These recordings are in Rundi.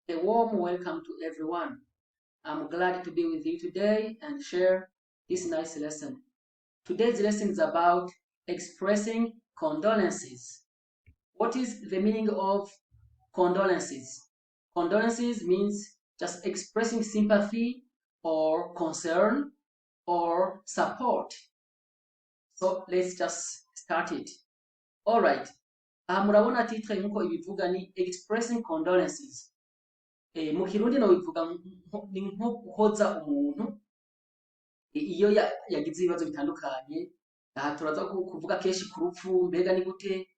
A warm welcome to everyone. I'm glad to be with you today and share this nice lesson. Today's lesson is about expressing condolences. What is the meaning of condolences? Condolences means just expressing sympathy or concern or support. So let's just start it. Alright. Murabona titre nkuko ibivuga ni expressing condolences. Mu kirundi no bivuga ni nko guhoza umuntu iyo yagize ibibazo bitandukanye. Aha turaza kuvuga kenshi ku rupfu, mbega ni gute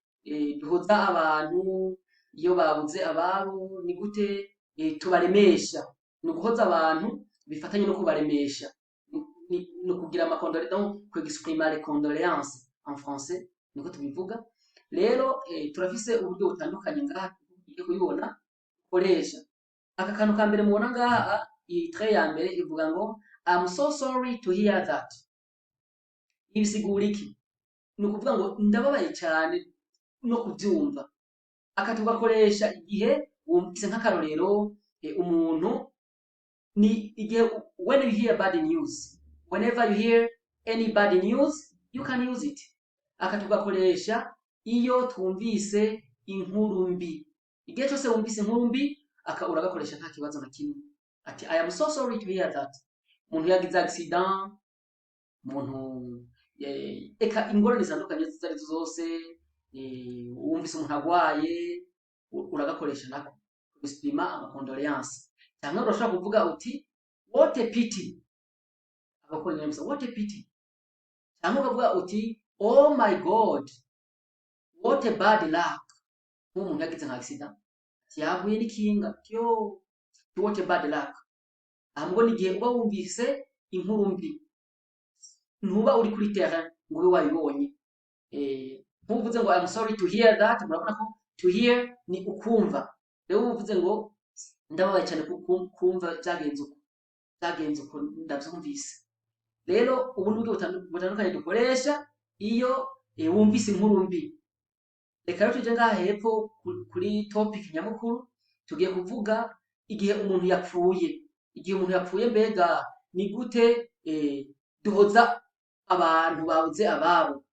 duhoza abantu iyo babuze ababo, ni gute tubaremesha. Ni uguhoza abantu bifatanye no kubaremesha, ni ukugira amakondolences, donc exprimer les condoléances en français niko tubivuga. Rero turafise uburyo butandukanye ngaha tugiye kubibona ukoresha. Aka kantu ka mbere mubona ngaha, iyi tray ya mbere ivuga ngo I'm so sorry to hear that. Ibisigura iki? Ni ukuvuga ngo ndababaye cyane no kubyumva. Aka tugakoresha igihe wumvise nk'akarorero umuntu, ni igihe when you hear bad news, whenever you hear any bad news you can use it. Aka tugakoresha iyo twumvise inkuru mbi. Igihe cyose wumvise inkuru mbi aka uragakoresha nta kibazo na kimwe. Ati I am so sorry to hear that. Umuntu yagize accident, umuntu eka ingorane zitandukanye zari zose, wumvise umuntu agwaye uragakoresha nako exprimer ama condolences. Cyangwa urashobora kuvuga uti what a pity, agakoresha neza what a pity. Cyangwa ukavuga uti oh my god, what a bad luck. Umuntu yagize accident, yaguye n'ikinga, yo what a bad luck. Ahubwo ni igihe uba wumvise inkuru mbi, ntuba uri kuri terrain ngo ube wayibonye. Ntuvuze ngo I'm sorry to hear that. Murabona ko to hear ni ukumva. Rero uvuze ngo ndababaye cyane kumva byagenze uko ndabyumvise. Rero ubu ni uburyo butandukanye dukoresha iyo wumvise inkuru mbi. Reka rero tujye ngaha hepfo kuri topic nyamukuru, tugiye kuvuga igihe umuntu yapfuye. Igihe umuntu yapfuye, mbega ni gute duhoza abantu babuze ababo.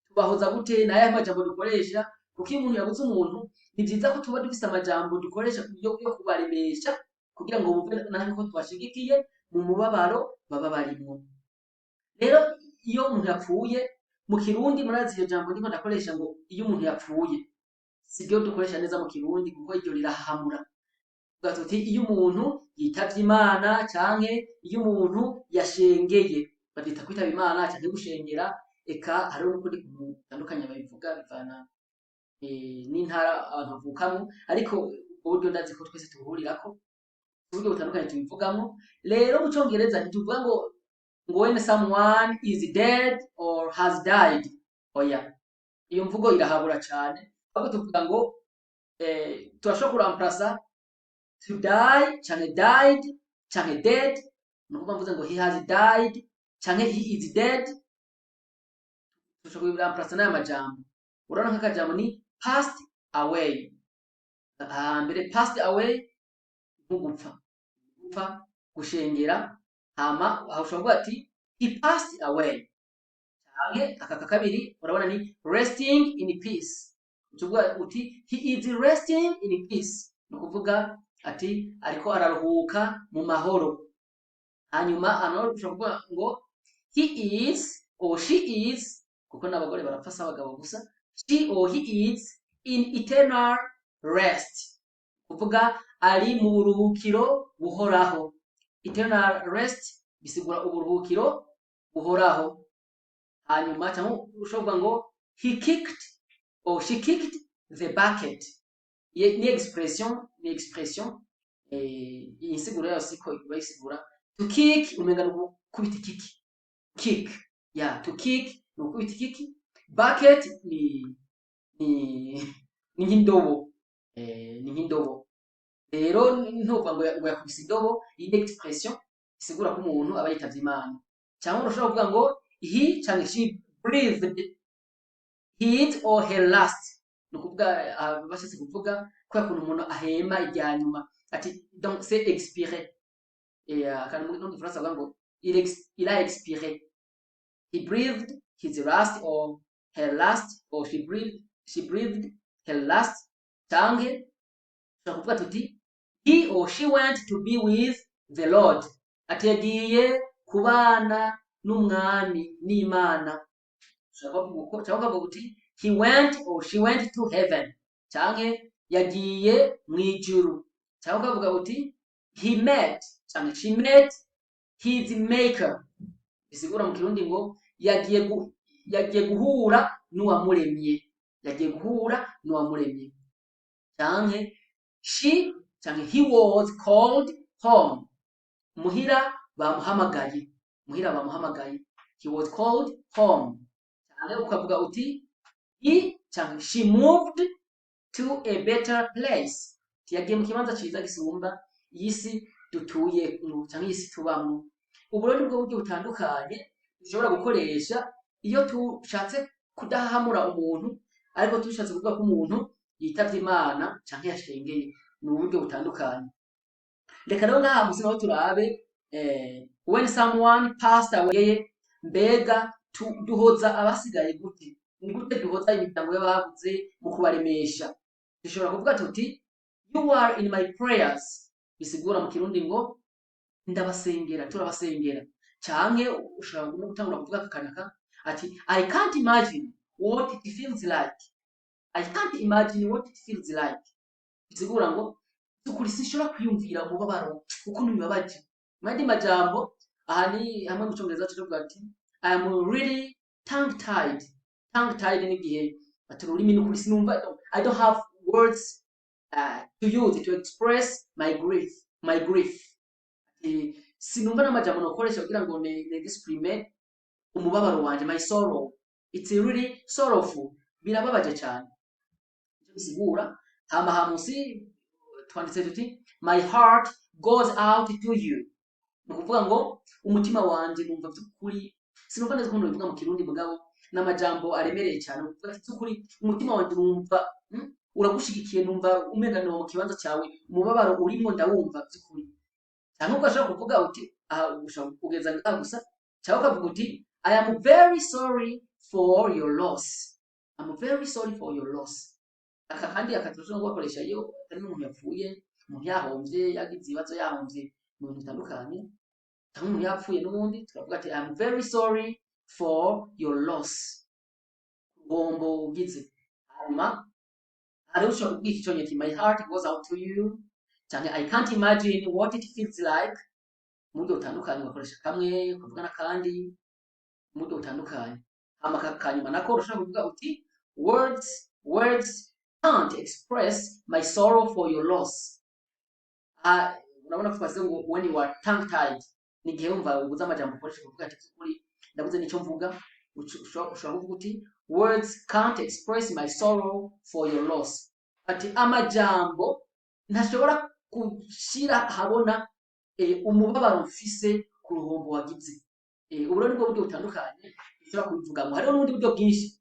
Tubahoza gute? Naye amajambo dukoresha, kuko iyo umuntu yabuze umuntu ni byiza ko tuba dufise amajambo dukoresha yo kubaremesha kugira ngo bumve natwe ko twashigikiye mu mubabaro baba barimo. Rero iyo umuntu yapfuye mu Kirundi, murazi iyo jambo ndiko ndakoresha ngo iyo umuntu yapfuye, sibyo dukoresha neza mu Kirundi kuko iryo rirahamura. Tuti iyo umuntu yitavye Imana canke iyo umuntu yashengeye, bavyita kwitaba Imana canke gushengera. Eka hariho n'ukundi gutandukanye babivuga bivana n'intara abantu bavukamo, ariko uburyo ndazi ko twese tubuhurirako, uburyo butandukanye tubivugamo. Rero mu Congereza ntituvuga ngo when someone is dead or has died. Oya, iyo mvugo irahabura cyane, ahubwo tuvuga ngo turashobora kuramplasa to die canke died canke dead. Nukuvuga mvuze ngo he has died canke he is dead, tushobora kuramplasa n'aya majambo. Urabona nk'akajambo ni passed away. Mbere passed away nk'ugupfa, gushengera. Hama aho ushobora kuvuga ati he passed away. Canke aka kabiri urabona ni resting in peace. Ushobora uti he is resting in peace, no kuvuga ati ariko araruhuka mu mahoro. Hanyuma ano ushobora kuvuga ngo he is or she is, kuko n'abagore barapfasa abagabo gusa, she or he is in eternal rest, kuvuga ari mu buruhukiro buhoraho. Eternal rest bisigura uburuhukiro buhoraho. Hanyuma cyangwa ushobora ngo he kicked or she kicked the bucket. Ni expression insiguro yayo siko ibayisigura. To kick umenga no kubita kick. Yeah, to kick no kubita kick. Bucket ni nk'indobo, ni nk'indobo. Rero ntuvuga ngo yakubise indobo. Iyi expression isigura ko umuntu aba yitavye Imana. Cyangwa ushobora kuvuga ngo he canke she breathed his or her last. Nukuvuga bashatse kuvuga ko yakuntu umuntu ahema irya nyuma. ati donc c'est expiré. Et quand on France il a expiré. He breathed his last or her last, or she breathed her last. Canke turakuvuga tuti he or she went to be with the Lord. Ati yagiye kubana n'umwami n'Imana. Turakuvuga tuti he went or she went to heaven. Canke yagiye mw'ijuru. Turakuvuga tuti he met canke she met his maker. Bisigura mu Kirundi ngo yagiye guhura n'uwamuremye. Yagiye guhura n'uwamuremye. Canke she canke he was called home. Muhira bamuhamagaye. Muhira bamuhamagaye. He was called home. Canke ukavuga uti he canke she moved to a better place. Yagiye mu kibanza ciza gisumba yisi dutuye canke yisi tubamwo. Ubu rero nibwo buryo butandukanye dushobora gukoresha iyo tushatse kudahamura umuntu, ariko tushatse kuvuga ko umuntu yitavye Imana canke yashengeye. Ni uburyo butandukanye. Reka rero ngaha musi naho turabe when someone passed away, mbega duhoza abasigaye gute? Ni gute duhoza imiryango y'ababuze mu kubaremesha? Dushobora kuvuga tuti you are in my prayers. Bisigura mu Kirundi ngo ndabasengera, turabasengera. Canke ushobora no gutangura kuvuga kakanaka ati I can't imagine what it feels like. I can't imagine what it feels like. Bisigura ngo tukuri sinshobora kwiyumvira umubabaro uko nibabaje. Mwandi majambo aha ni hamwe mu Cyongereza tuvuga ati I am really tongue tied. Tongue tied ni gihe atururimi n'ukuri sinumva, I don't have words to use to express my grief. Sinumva n'amajambo nokoresha kugira ngo ne exprime umubabaro wanje, my sorrow. It's really sorrowful. Birababaje cyane. Bisigura hama hamusi twanditse tuti my heart goes out to you. Nukuvuga ngo umutima wanje numva byukuri, sinumva neza ko bivuga mu Kirundi mugabo n'amajambo aremereye cyane. Nukuvuga ati byukuri umutima wanje numva uragushigikiye, numva umenga no mu kibanza cyawe, umubabaro urimo ndawumva byukuri. Cyangwa ugashaka kuvuga uti ushaka kugeza ngaha gusa, cyangwa ukavuga uti I am very sorry for your loss. I'm very sorry for your loss. Aka kandi akaturusha ngo bakoresha iyo ari umuntu yapfuye, umuntu yahombye, yagize ibibazo yahombye mu bintu bitandukanye, cyangwa umuntu yapfuye n'ubundi turavuga ati I am very sorry for your loss. Bombo ugize hanyuma arusha kubwira icyonye ati my heart goes out to you, cyangwa I can't imagine what it feels like. Mu buryo butandukanye bakoresha kamwe kuvuga n'akandi mu buryo butandukanye. Hama kanyuma nako urashobora kuvuga uti words can't express my sorrow for your loss. Unabona ko twavuze ngo when you are tongue tied ni gihe umva ubuza amajambo ukoresha kuvuga ati kuri ndabuze nicyo mvuga. Ushobora kuvuga uti words can't express my sorrow for your loss. Ati amajambo ntashobora kushira habona umubabaro mfise ku ruhombo wagize. Ubu rero nibwo buryo butandukanye ushobora kubivugamo. Hariho n'ubundi buryo bwinshi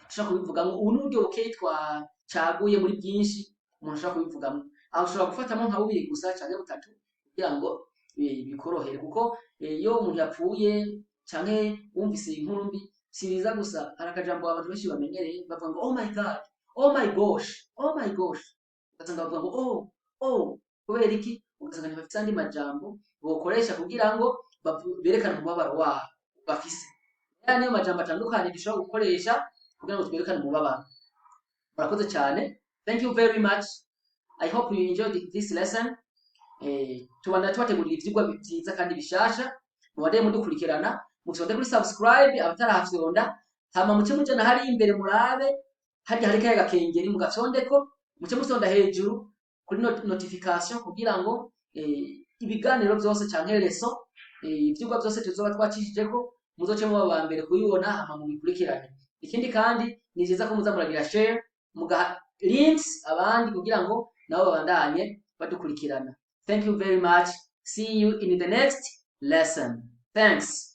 ushobora kubivugamo. Ubu n'uburyo caguye muri byinshi umuntu ushobora kubivugamo. Aho ushobora gufatamo nka bubiri gusa canke butatu kugira ngo bikorohere, kuko iyo umuntu yapfuye canke wumvise inkuru mbi siriza gusa arakajambo abantu benshi bamenyereye bavuga ngo oh my god, oh my gosh, oh my gosh. Ugasanga bavuga ngo oh kubera iki? Ugasanga ntibafite andi majambo bokoresha kugira ngo berekane umubabaro wabo bafise. Niyo majambo atandukanye dushobora gukoresha kugira ngo twerekane umubabaro. Murakoze cyane. Thank you very much. I hope you enjoyed this lesson. Tubanda twategurira ivyigwa byiza kandi bishasha. Muwade mudukurikirana, mutonde kuri subscribe abatarahafyonda, hama muce mujana hari imbere murabe hari kaya gakengeri mugacondeko, muce musonda hejuru kuri notification kugira ngo ibiganiro byose canke leso ivyigwa byose tuzoba twacishijeko muzoce mu babambere kuyibona hama mubikurikirane. Ikindi kandi ni byiza ko muza muragira share muga links abandi kugira ngo nabo babandanye badukurikirana. Thank you very much. See you in the next lesson. Thanks.